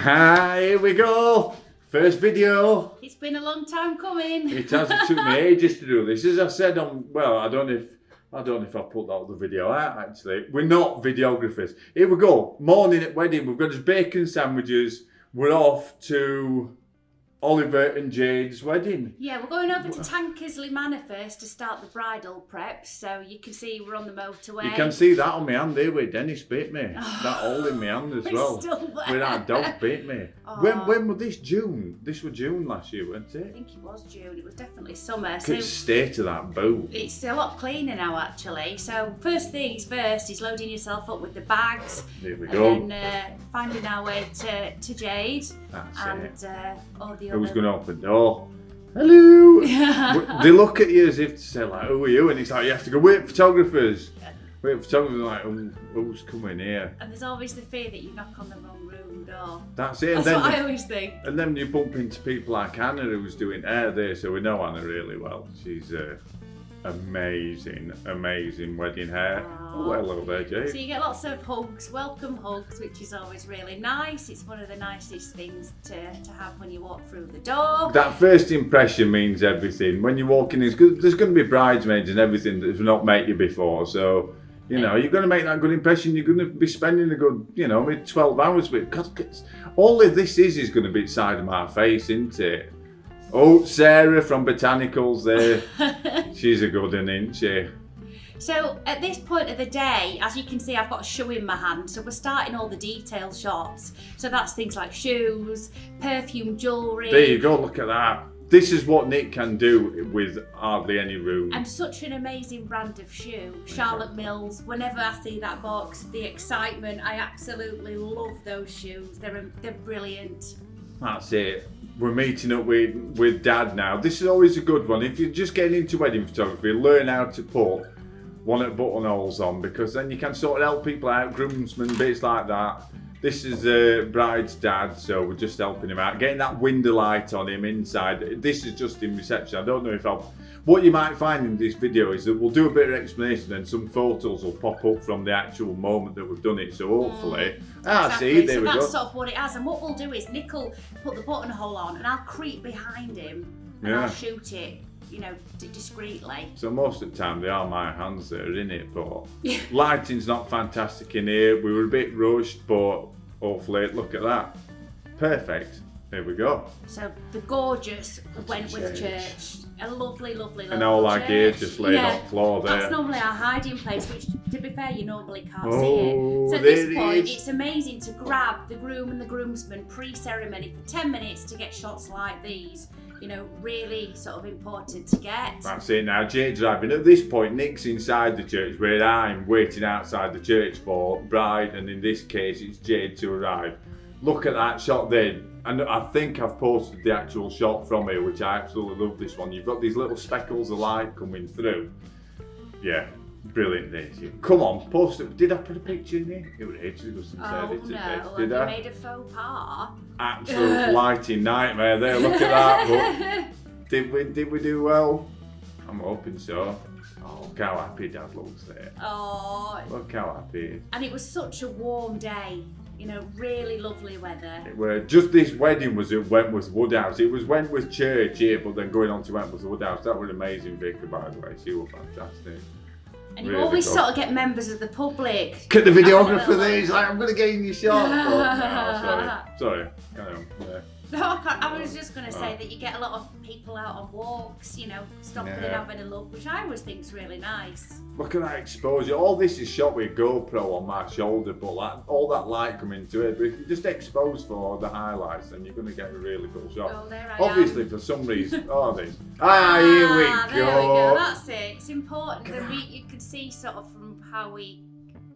Here we go. First video. It's been a long time coming. It has. It took me ages to do this. As I said on, well, I don't know if I put that other video out. Actually, we're not videographers. Here we go. Morning at wedding. We've got us bacon sandwiches. We're off to Oliver and Jade's wedding. Yeah, we're going over to Tankersley Manor first to start the bridal prep. So you can see we're on the motorway. You can see that on my hand there where Dennis bit me. That hole in my hand as well. Still there. Where that dog bit me. When was this? June? This was June last year, wasn't it? I think it was June. It was definitely summer. Look at the state of that boot. It's a lot cleaner now, actually. So first things first is loading yourself up with the bags. Here we go. And then finding our way to Jade. That's it. All the Who's other... going to open the door? Hello! They look at you as if to say, like, who are you? And it's like, you have to go, wait, photographers. Wait, photographers are like, who's coming here? And there's always the fear that you knock on the wrong room door. That's it. That's what I always think. And then you bump into people like Anna, who's doing hair there, so we know Anna really well. She's amazing wedding hair. Oh, hello there, Jade. So you get lots of hugs, welcome hugs, which is always really nice. It's one of the nicest things to have when you walk through the door. That first impression means everything. When you walk in, there's going to be bridesmaids and everything that's not met you before. So, you know, you're going to make that good impression. You're going to be spending a good, maybe 12 hours with it. God, all of this is going to be inside of my face, isn't it? Oh, Sarah from Botanicals there. She's a good one, isn't she? So at this point of the day, as you can see, I've got a shoe in my hand. So we're starting all the detail shots. So that's things like shoes, perfume, jewellery. There you go, look at that. This is what Nick can do with hardly any room. And such an amazing brand of shoe. Charlotte Mills, whenever I see that box, the excitement, I absolutely love those shoes. They're brilliant. That's it. We're meeting up with Dad now. This is always a good one. If you're just getting into wedding photography, learn how to put one at buttonholes on, because then you can sort of help people out, groomsmen, bits like that. This is bride's dad, so we're just helping him out, getting that window light on him inside. This is just in reception. I don't know if what you might find in this video is that we'll do a bit of explanation and some photos will pop up from the actual moment that we've done it. So hopefully, exactly. See, there we go. So that's sort of what it has. And what we'll do is Nick will put the buttonhole on and I'll creep behind him and I'll shoot it, discreetly. So most of the time they are my hands that are in it, but lighting's not fantastic in here. We were a bit rushed, but hopefully, look at that. Perfect. There we go. So the gorgeous Wentworth Church. A lovely and all our gear just laid on the floor there. That's normally our hiding place, which, to be fair, you normally can't see Oh, it. So at this point, it's amazing to grab the groom and the groomsmen pre-ceremony for 10 minutes to get shots like these. Really sort of important to get. That's it now, Jade's driving. At this point, Nick's inside the church where I'm waiting outside the church for bride, and in this case, it's Jade to arrive. Look at that shot there. And I think I've posted the actual shot from here, which I absolutely love this one. You've got these little speckles of light coming through. Yeah, brilliant this. Come on, post it. Did I put a picture in here? It was ages ago since I did it. Did I? Made a faux pas. Absolute lighting nightmare there, look at that. But did we do well? I'm hoping so. Oh, look how happy Dad looks there. Oh. Look how happy he is. And it was such a warm day. Really lovely weather. Just this wedding was at Wentworth Woodhouse. It was Wentworth Church here, but then going on to Wentworth Woodhouse. That was an amazing vicar, by the way. She was fantastic. And you always sort of get members of the public. Get the videographer there. He's like, I'm going to get in your shot. Oh, no, sorry. Carry on. Yeah. No, I was just going to say that you get a lot of people out on walks, stopping and having a look, which I always think is really nice. Look at that exposure. All this is shot with GoPro on my shoulder, but all that light coming to it. But if you just expose for the highlights, then you're going to get a really cool shot. Oh, there I Obviously, for some reason. Here we go. There we go. That's it. It's important that you can see sort of from how we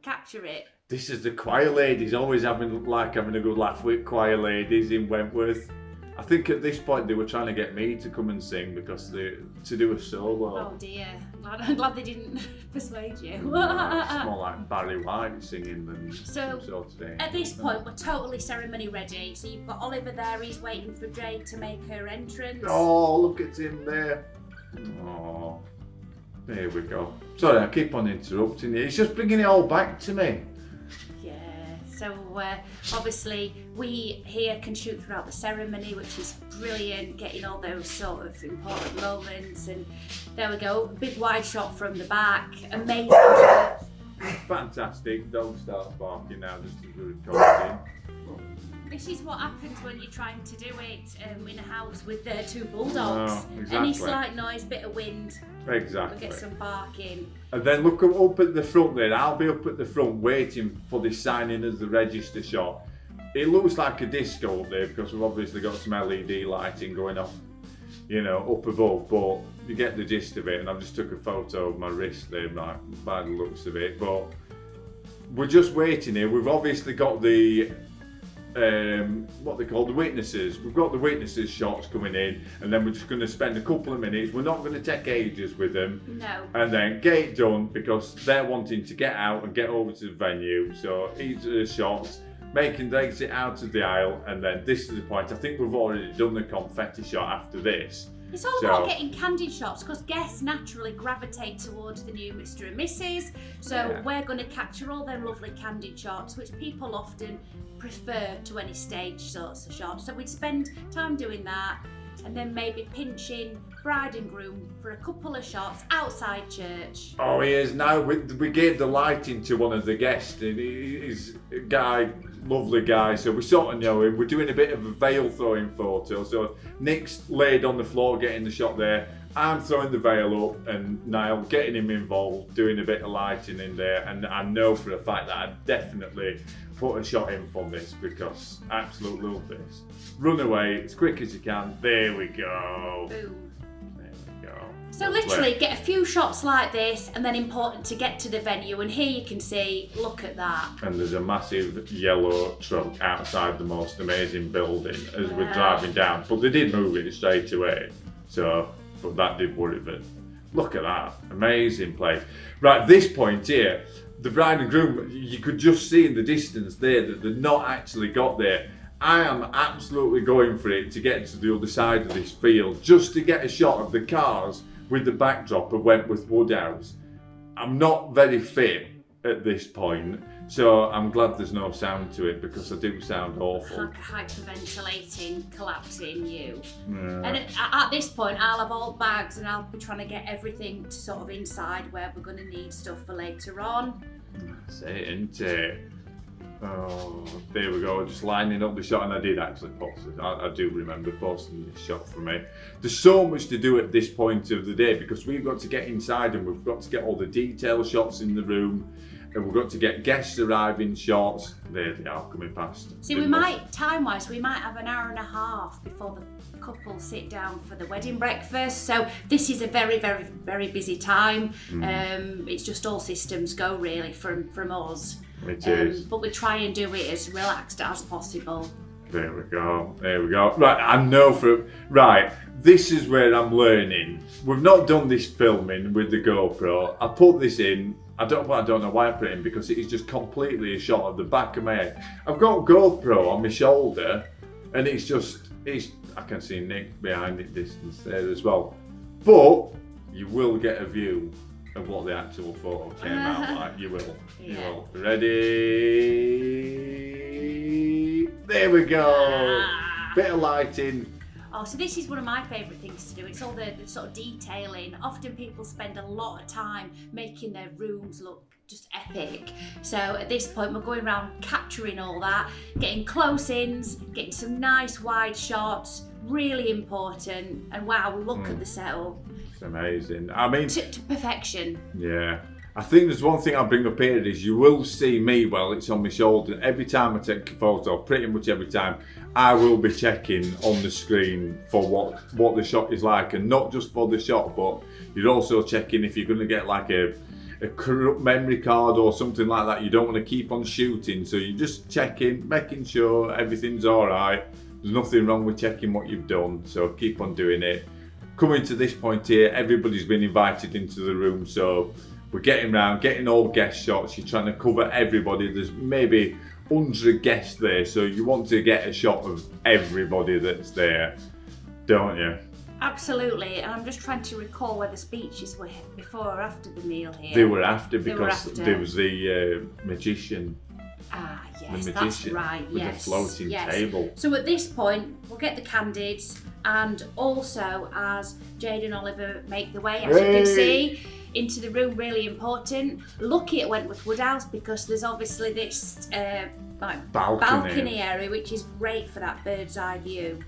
capture it. This is the choir ladies, always having a good laugh with choir ladies in Wentworth. I think at this point they were trying to get me to come and sing because to do a solo. Oh dear, I'm glad they didn't persuade you. It's more like Barry White singing than some sort of thing. At this point we're totally ceremony ready. So you've got Oliver there, he's waiting for Jade to make her entrance. Oh, look at him there. Oh, there we go. Sorry, I keep on interrupting you. He's just bringing it all back to me. Yes. So obviously we here can shoot throughout the ceremony, which is brilliant, getting all those sort of important moments. And there we go, big wide shot from the back, amazing shot. Fantastic. Dog starts barking now just as we're recording. This is what happens when you're trying to do it in a house with two bulldogs. Oh, exactly. Any slight noise, bit of wind, Exactly. we get some barking. And then look up at the front there. I'll be up at the front waiting for this signing as the register shot. It looks like a disco up there because we've obviously got some LED lighting going off, you know, up above, but you get the gist of it. And I've just took a photo of my wrist there by the looks of it. But we're just waiting here. We've obviously got the what they call the witnesses. We've got the witnesses shots coming in, and then we're just going to spend a couple of minutes. We're not going to take ages with them. No. And then get it done because they're wanting to get out and get over to the venue. So each of the shots, making the exit out of the aisle, and then this is the point. I think we've already done the confetti shot after this. It's all about getting candid shots because guests naturally gravitate towards the new Mr. and Mrs. So we're going to capture all them lovely candid shots, which people often prefer to any stage sorts of shots. So we'd spend time doing that, and then maybe pinching bride and groom for a couple of shots outside church. Oh, he is now. We gave the lighting to one of the guests, and he's a guy, lovely guy. So we sort of know him. We're doing a bit of a veil throwing photo. So Nick's laid on the floor getting the shot there. I'm throwing the veil up, and Niall getting him involved, doing a bit of lighting in there. And I know for a fact that I definitely put a shot in from this because I absolutely love this. Run away as quick as you can. There we go. Boom. There we go. So literally get a few shots like this, and then important to get to the venue. And here you can see, look at that. And there's a massive yellow truck outside the most amazing building as we're driving down. But they did move it straight away. So, but that did worry me. Look at that, amazing place. Right, this point here, the bride and groom, you could just see in the distance there that they're not actually got there. I am absolutely going for it to get to the other side of this field just to get a shot of the cars with the backdrop of Wentworth Woodhouse. I'm not very fit at this point, so I'm glad there's no sound to it because I do sound awful. Like hyperventilating, collapsing you. Yeah. And at this point, I'll have all bags and I'll be trying to get everything to sort of inside where we're going to need stuff for later on. That's it, isn't it? Oh, there we go, just lining up the shot, and I did actually post it. I do remember posting this shot for me. There's so much to do at this point of the day because we've got to get inside and we've got to get all the detail shots in the room, and we've got to get guests arriving shots. There they are coming past. See, we might, time-wise, we might have an hour and a half before the couple sit down for the wedding breakfast. So this is a very, very, very busy time. It's just all systems go really from us. It is. But we try and do it as relaxed as possible. There we go, there we go. Right, I know right, this is where I'm learning. We've not done this filming with the GoPro. I put this in, I don't know why I put it in because it is just completely a shot of the back of my head. I've got GoPro on my shoulder and I can see Nick behind it distance there as well. But you will get a view of what the actual photo came out like. You will. You will. Ready? There we go. Bit of lighting. Oh, so this is one of my favourite things to do. It's all the sort of detailing. Often people spend a lot of time making their rooms look just epic. So at this point we're going around capturing all that, getting close-ins, getting some nice wide shots, really important. And wow, look at the setup. It's amazing. I mean, to perfection. Yeah. I think there's one thing I'll bring up here is you will see me while it's on my shoulder. Every time I take a photo, pretty much every time, I will be checking on the screen for what the shot is like, and not just for the shot, but you're also checking if you're going to get like a corrupt memory card or something like that. You don't want to keep on shooting, so you're just checking, making sure everything's all right. There's nothing wrong with checking what you've done, so keep on doing it. Coming to this point here, everybody's been invited into the room, so we're getting round, getting all guest shots. You're trying to cover everybody. There's maybe 100 guests there, so you want to get a shot of everybody that's there, don't you? Absolutely, and I'm just trying to recall where the speeches were before or after the meal here. They were after because there was the magician Ah, the yes, magician, that's right. with Yes, the floating yes. table. So at this point, we'll get the candids, and also as Jade and Oliver make the way, as you can see, into the room. Really important. Lucky at Wentworth Woodhouse because there's obviously this like balcony area, which is great for that bird's eye view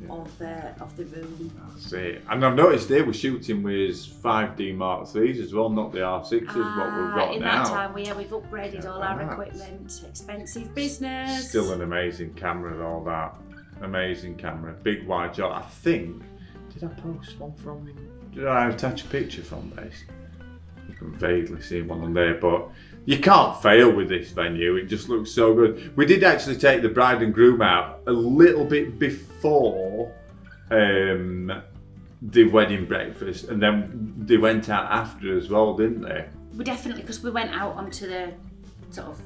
of the room. That's it. And I've noticed they were shooting with 5D Mark IIIs as well, not the R6s, what we've got in now. That time, we've upgraded all our equipment. Expensive business. Still an amazing camera and all that. Amazing camera, big wide shot. I think, did I post one from? Did I attach a picture from this? You can vaguely see one on there, but you can't fail with this venue. It just looks so good. We did actually take the bride and groom out a little bit before the wedding breakfast, and then they went out after as well, didn't they? We definitely, because we went out onto the sort of,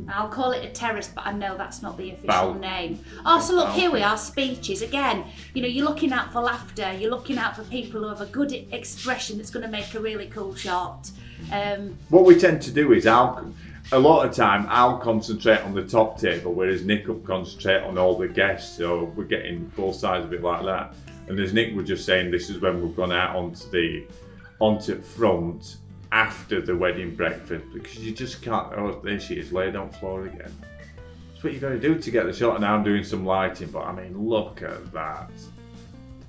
I'll call it a terrace, but I know that's not the official name. Oh, so look, here we are, speeches. Again, you know, you're looking out for laughter, you're looking out for people who have a good expression that's going to make a really cool shot. What we tend to do is, a lot of time, I'll concentrate on the top table, whereas Nick will concentrate on all the guests, so we're getting both sides of it like that. And as Nick was just saying, this is when we've gone out onto front, after the wedding breakfast, because you just can't. Oh, there she is, laid on floor again. That's what you got to do to get the shot. And now I'm doing some lighting, but I mean, look at that.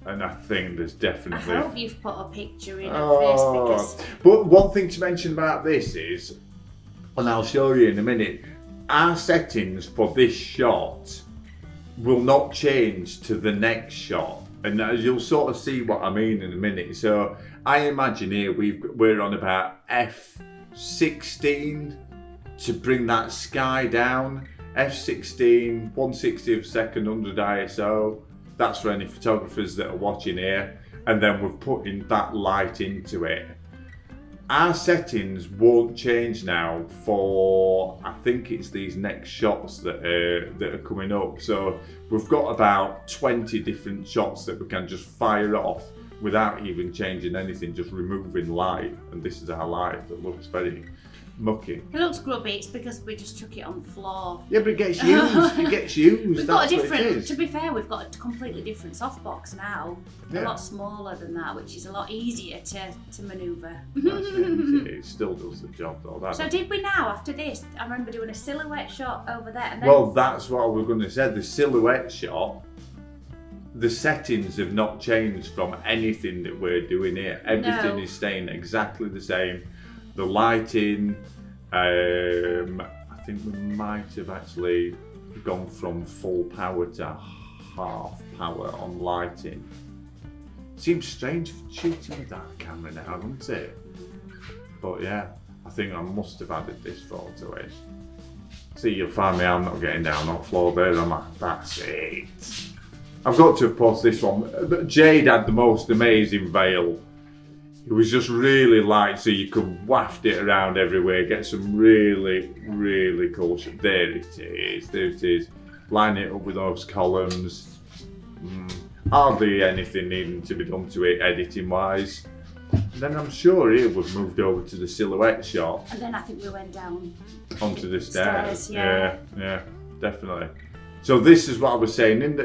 And I think there's definitely. I hope you've put a picture in of this, because. But one thing to mention about this is, and I'll show you in a minute, our settings for this shot will not change to the next shot. And as you'll sort of see what I mean in a minute. So I imagine here we're on about F16 to bring that sky down. F16, 1/60 of a second, 100 ISO. That's for any photographers that are watching here. And then we've put in that light into it. Our settings won't change now for, I think it's these next shots that are coming up. So we've got about 20 different shots that we can just fire off without even changing anything, just removing light. And this is our light that looks very mucky. It looks grubby, it's because we just chuck it on the floor. Yeah, but it gets used. It gets used. We've got a different, to be fair, we've got a completely different softbox now. A lot smaller than that, which is a lot easier to manoeuvre. It still does the job though. So did we now, after this, I remember doing a silhouette shot over there. And then well, that's what we're going to say. The silhouette shot, the settings have not changed from anything that we're doing here. Everything is staying exactly the same. The lighting, I think we might have actually gone from full power to half power on lighting. Seems strange shooting with that camera now, doesn't it? But yeah, I think I must have added this photo in. See, you'll find me, I'm not getting down on the floor there, am I? That's it. I've got to have posted this one. But Jade had the most amazing veil. It was just really light, so you could waft it around everywhere, get some really, really cool shit. There it is, there it is. Line it up with those columns. Hardly anything needing to be done to it editing wise. And then I'm sure here we've moved over to the silhouette shot. And then I think we went down onto the stairs. Yeah, definitely. So this is what I was saying in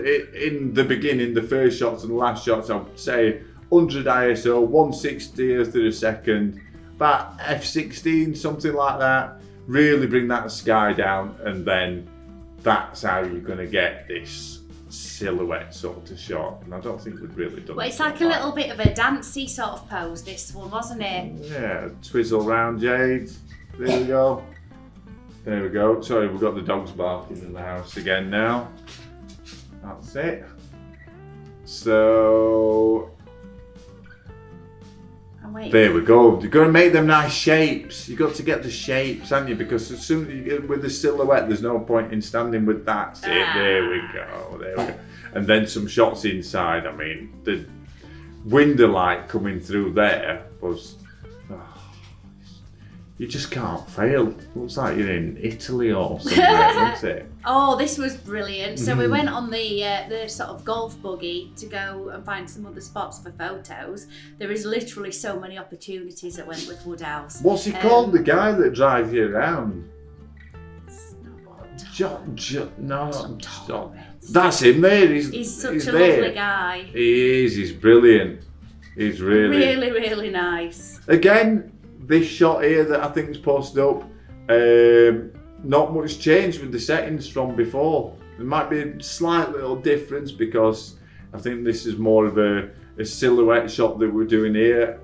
the beginning, the first shots and the last shots. I would say 100 ISO, 1/60th of a second, about F16, something like that. Really bring that sky down, and then that's how you're going to get this silhouette sort of shot. And I don't think we've really done. Well, it's like a little bit of a dancey sort of pose, this one, wasn't it? Yeah, twizzle round, Jade. There we go. There we go. Sorry, we've got the dogs barking in the house again now. That's it. So there we go. You've got to make them nice shapes. You've got to get the shapes, haven't you? Because as soon as you get with the silhouette, there's no point in standing with that. There we go. There we go. And then some shots inside. I mean, the window light coming through there was. You just can't fail. Looks like you're in Italy or something, doesn't it? Oh, this was brilliant. So we went on the sort of golf buggy to go and find some other spots for photos. There is literally so many opportunities at Wentworth Woodhouse. What's he called, the guy that drives you around? It's not That's him there. He's such a lovely guy. He is. He's brilliant. He's really nice. Again, this shot here that I think is posted up, not much change with the settings from before. There might be a slight little difference because I think this is more of a silhouette shot that we're doing here.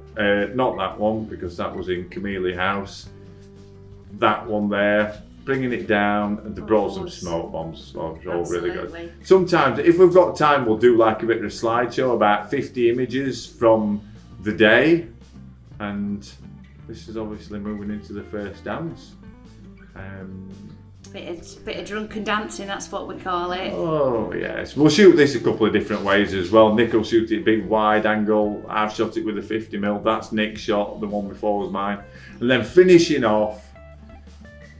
Not that one, because that was in Camille House. That one there, bringing it down, and they brought some smoke bombs as well, which are all really good. Sometimes, if we've got time, we'll do like a bit of a slideshow, about 50 images from the day. And this is obviously moving into the first dance. Bit of drunken dancing, that's what we call it. Oh yes, we'll shoot this a couple of different ways as well. Nick will shoot it big wide angle. I've shot it with a 50mm. That's Nick's shot. The one before was mine. And then finishing off,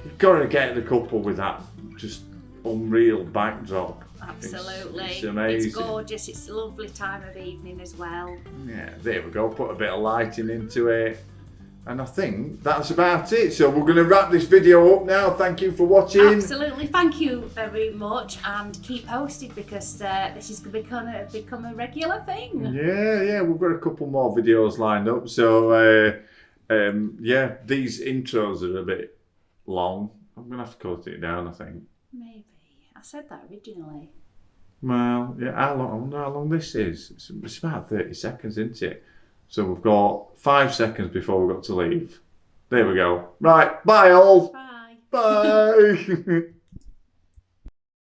you've got to get the couple with that just unreal backdrop. Absolutely, it's amazing. It's gorgeous. It's a lovely time of evening as well. Yeah, there we go. Put a bit of lighting into it. And I think that's about it. So we're going to wrap this video up now. Thank you for watching. Absolutely. Thank you very much. And keep posted because this is going to become a regular thing. Yeah. We've got a couple more videos lined up. So, yeah, these intros are a bit long. I'm going to have to cut it down, I think. Maybe. I said that originally. Well, yeah, I wonder how long this is. It's about 30 seconds, isn't it? So we've got 5 seconds before we've got to leave. There we go. Right, bye all. Bye. Bye.